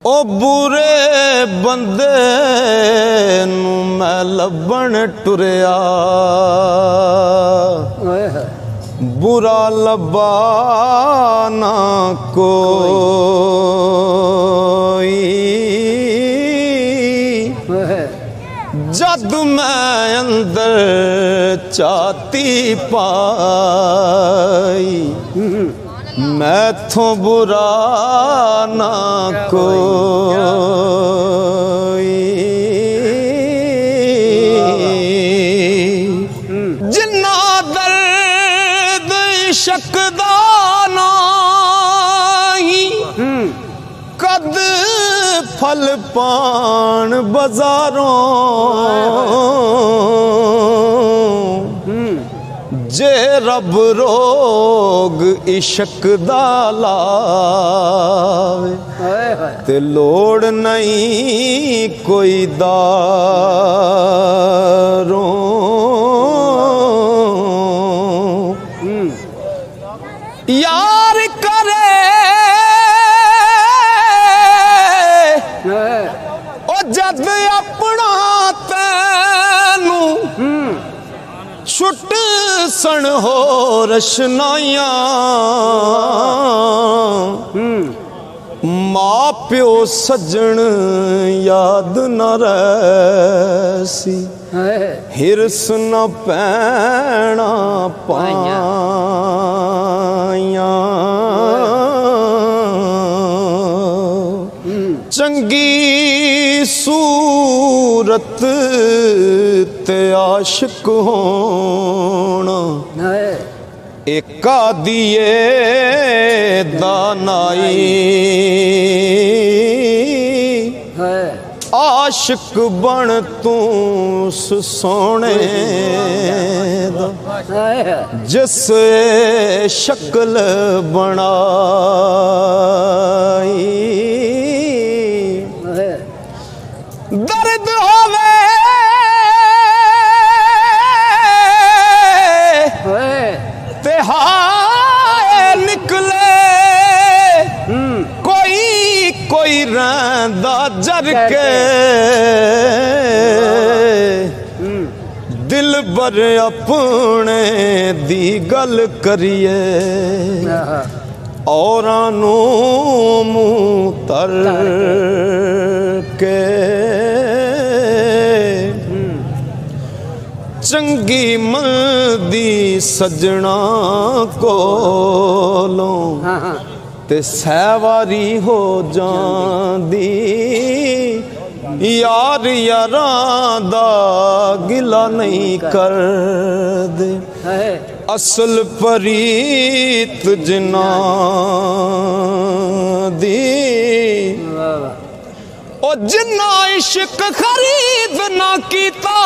ओ बुरे बंदे नू मैं लभण टुरिया, बुरा लभा ना कोई। जद मैं अंदर चाती पाई, मैथों बुरा ना कोई। जिन्ना दर्द इश्क दा नाही, कद फल पान बाजारों। जे रब रोग इश्क दा लावे, ते लोड़ नहीं कोई दारों। यार करे ओ जद अपना तैनू, छुट सन हो रशनाइयां। माँ प्यो सज्जन याद न रहसी, हिरस न पैना पाइयां। चंगी सूरत ते आशिक होना, एका दिए दानाई। आशिक बन तू सोने दा, जिस शक्ल बनाई। दर्द होवे ते हाय निकले, कोई कोई रंदा जर के। दिल बर अपने दी गल करिए, औरां नू मुंह तर के। चंगी मंदी सजना कोलों, ते सहवारी हो जांदी। यार यारां दा गिला नहीं कर दे, असल परीत जिना दी। ओ जिन्ना इश्क खरीद ना कीता,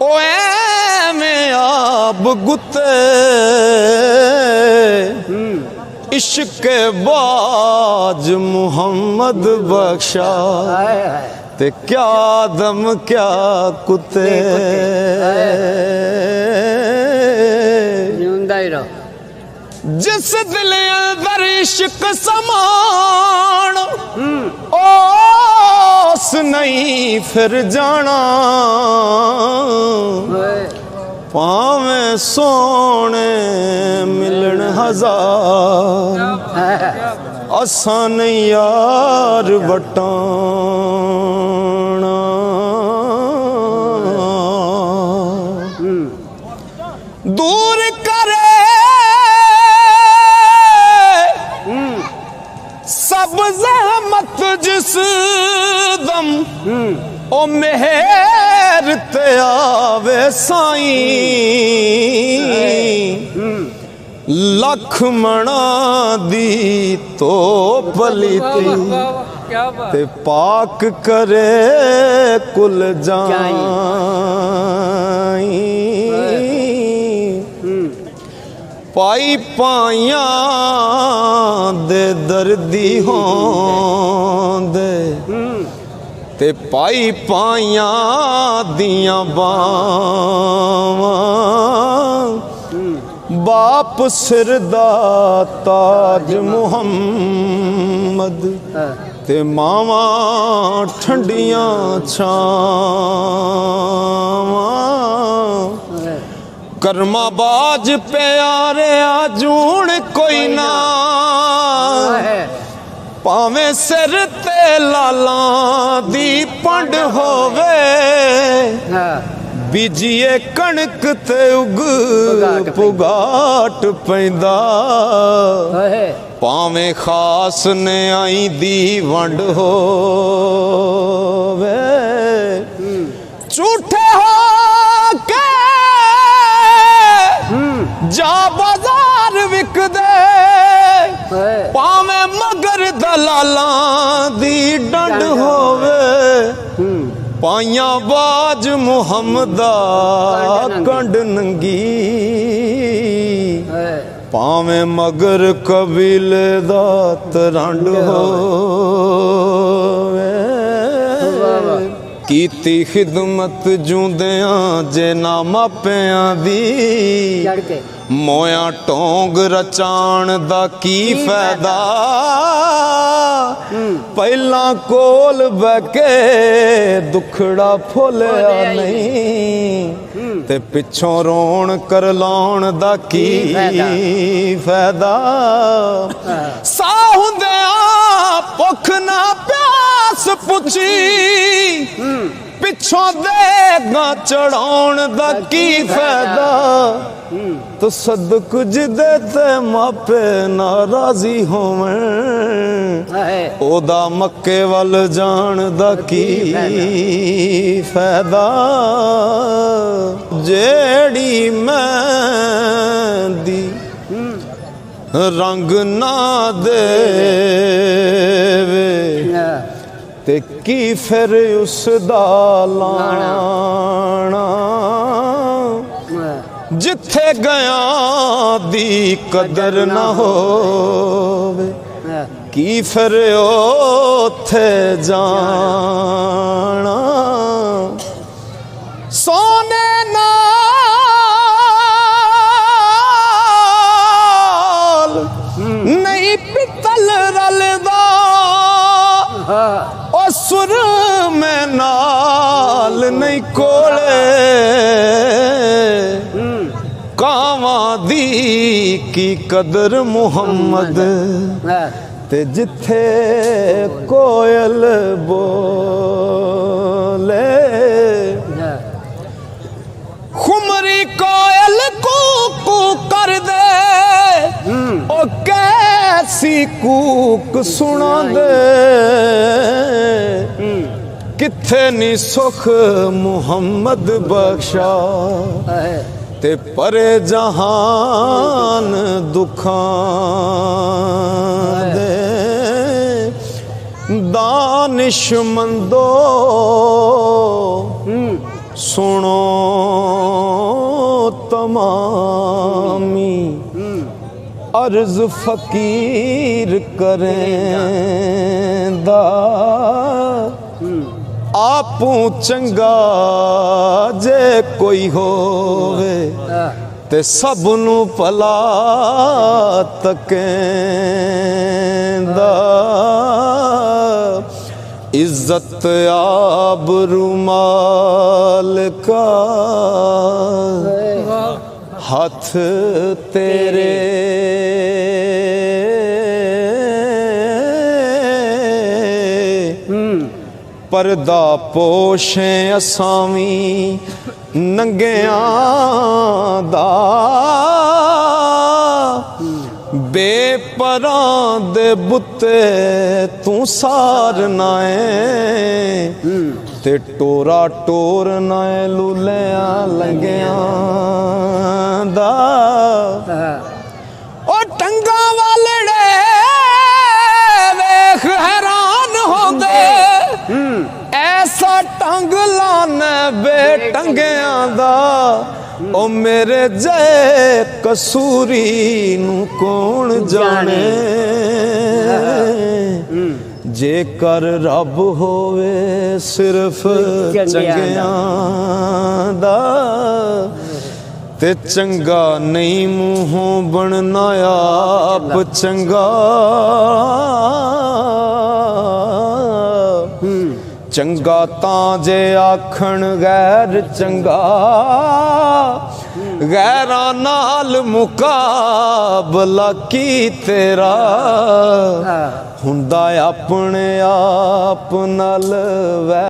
ओ ऐवें आब गुते। इश्क बाज मुहम्मद बख्शा, ते क्या दम क्या कुत्ते। जिस दिल अंदर इश्क समान, ओस नहीं फिर जाना। पावें सोने मिलन हजार, असां नहीं यार वटाना। दूर करे सब ज़हमत जिस दम, ओ मेहर ते आवे साईं। लख मना दी तो पलीती, ते पाक करे कुल जाई। पाई पाइयां दे दर्दी होंदे, ते पाई पाइयां दियां बावां। बाप सिर दा ताज मुहम्मद ਮੁਹੰਮਦ ਤੇ ਮਾਵਾਂ ਠੰਡੀਆਂ ਛਾਵਾਂ ਕਰਮਾ ਬਾਜ ਪਿਆਰਿਆ ਜੂਣ ਕੋਈ ਨਾ ਭਾਵੇਂ ਸਿਰ ਤੇ ਲਾਲਾਂ ਦੀ ਪੰਡ ਹੋਵੇ ਬੀਜੀਏ ਕਣਕ ਤੇ ਉਗ ਪੁਗਾਟ ਪੈਂਦਾ ਭਾਵੇਂ ਖਾਸ ਨਿਆਈ ਦੀ ਵੰਡ ਹੋਵੇ ਝੂਠੇ ਹੋ ਕੇ ਜਾ ਬਾਜ਼ਾਰ ਵਿਕਦੇ ਭਾਵੇਂ ਮਗਰ ਦਲਾਲਾਂ ਦੀ ਡੰਡ ਹੋਵੇ ਪਾਈਆਂ ਬਾਜ ਮੁਹੰਮਦਾ ਕੰਡ ਨੰਗੀ ਭਾਵੇਂ ਮਗਰ ਕਬੀਲੇ ਦਾ ਤਰੰਡ ਹੋਵੇ ਕੀਤੀ ਖਿਦਮਤ ਜੂੰਦਿਆਂ ਜੇ ਨਾ ਮਾਪਿਆਂ ਦੀ ਮੋਇਆ ਢੋਂਗ ਰਚਾਣ ਦਾ ਕੀ ਫਾਇਦਾ ਪਹਿਲਾਂ ਕੋਲ ਬਹਿ ਕੇ ਦੁਖੜਾ ਫੁੱਲਿਆ ਨਹੀਂ ਤੇ ਪਿੱਛੋਂ ਰੋਣ ਕਰ ਲਾਉਣ ਦਾ ਕੀ ਫਾਇਦਾ ਸਾਹ ਹੁੰਦਿਆਂ ਭੁੱਖ ਨਾ ਪਿਆਸ ਪੁੱਛੀ ਪਿੱਛੋਂ ਦੇਗਾ ਚੜਾਉਣ ਦਾ ਕੀ ਫਾਇਦਾ ਤੋ ਸਦਕ ਜਿਹਦੇ ਤੇ ਮਾਪੇ ਨਾਰਾਜ਼ੀ ਹੋਵਣ ਉਹਦਾ ਮੱਕੇ ਵੱਲ ਜਾਣ ਦਾ ਕੀ ਫਾਇਦਾ ਜਿਹੜੀ ਮਹਿੰਦੀ ਰੰਗ ਨਾ ਦੇਵੇ ਤੇ ਕੀ ਫਿਰ ਉਸ ਦਾ ਲਾਣਾ ਜਿੱਥੇ ਗਿਆ ਦੀ ਕਦਰ ਨਾ ਹੋਵੇ ਕੀ ਫਿਰ ਉੱਥੇ ਜਾਣਾ ਸੋਨੇ ਨਾਲ ਨਹੀਂ ਪਿੱਤਲ ਰਲਦਾ ਉਹ ਸੁਰ ਮੈਂ ਨਾਲ ਨਹੀਂ ਕੋਲੇ ਕਾਵਾਂ ਦੀ ਕੀ ਕਦਰ ਮੁਹੰਮਦ ਤੇ ਜਿੱਥੇ ਕੋਇਲ ਬੋਲੇ ਖੁਮਰੀ ਕੋਇਲ ਕੂਕੂ ਕਰ ਦੇ ਉਹ ਕੈਸੀ ਕੂਕ ਸੁਣਾ ਦੇ ਕਿੱਥੇ ਨੀ ਸੁਖ ਮੁਹੰਮਦ ਬਖਸ਼ਾ ਤੇ ਪਰੇ ਜਹਾਨ ਦੁੱਖਾਂ ਦੇ ਦਾਨਿਸ਼ਮੰਦੋ ਸੁਣੋ ਤਮਾਮੀ ਅਰਜ਼ ਫਕੀਰ ਕਰੇਂਦਾ ਆਪੂ ਚੰਗਾ ਜੇ ਕੋਈ ਹੋਵੇ ਤੇ ਸਭ ਨੂੰ ਭਲਾ ਤਕੇਂਦਾ ਇੱਜ਼ਤ ਆਬਰੂ ਮਾਲਕਾ ਹੱਥ ਤੇਰੇ ਪਰਦਾ ਪੋਸ਼ੇ ਅਸਾਵੀਂ ਨੰਗਿਆਂ ਦਾ ਬੇਪਰਾਂ ਦੇ ਬੁੱਤੇ ਤੂੰ ਸਾਰਨਾ ਏ ਤੇ ਟੋਰਾ ਟੋਰ ਨਾ ਲੁੱਲਿਆਂ ਲੰਗਿਆਂ ਦਾ ਉਹ ਟੰਗਾ ਵਾਲੜੇ ਵੇਖ ਹੈਰਾਨ ਹੁੰਦੇ ਐਸਾ ਟੰਗ ਲਾਨੇ ਬੇਟੰਗਿਆਂ ਦਾ ਉਹ ਮੇਰੇ ਜੇ ਕਸੂਰੀ ਨੂੰ ਕੌਣ ਜਾਣੇ ਜੇਕਰ ਰੱਬ ਹੋਵੇ ਸਿਰਫ ਚੰਗਿਆਂ ਦਾ ਤੇ ਚੰਗਾ ਨਹੀਂ ਮੂੰਹੋਂ ਬਣਨਾ ਆਪ ਚੰਗਾ ਚੰਗਾ ਤਾਂ ਜੇ ਆਖਣ ਗੈਰ ਚੰਗਾ, ਗੈਰਾਂ ਨਾਲ ਮੁਕਾਬਲਾ ਕੀ ਤੇਰਾ, ਹੁੰਦਾ ਆਪਣੇ ਆਪ ਨਾਲ ਵੈ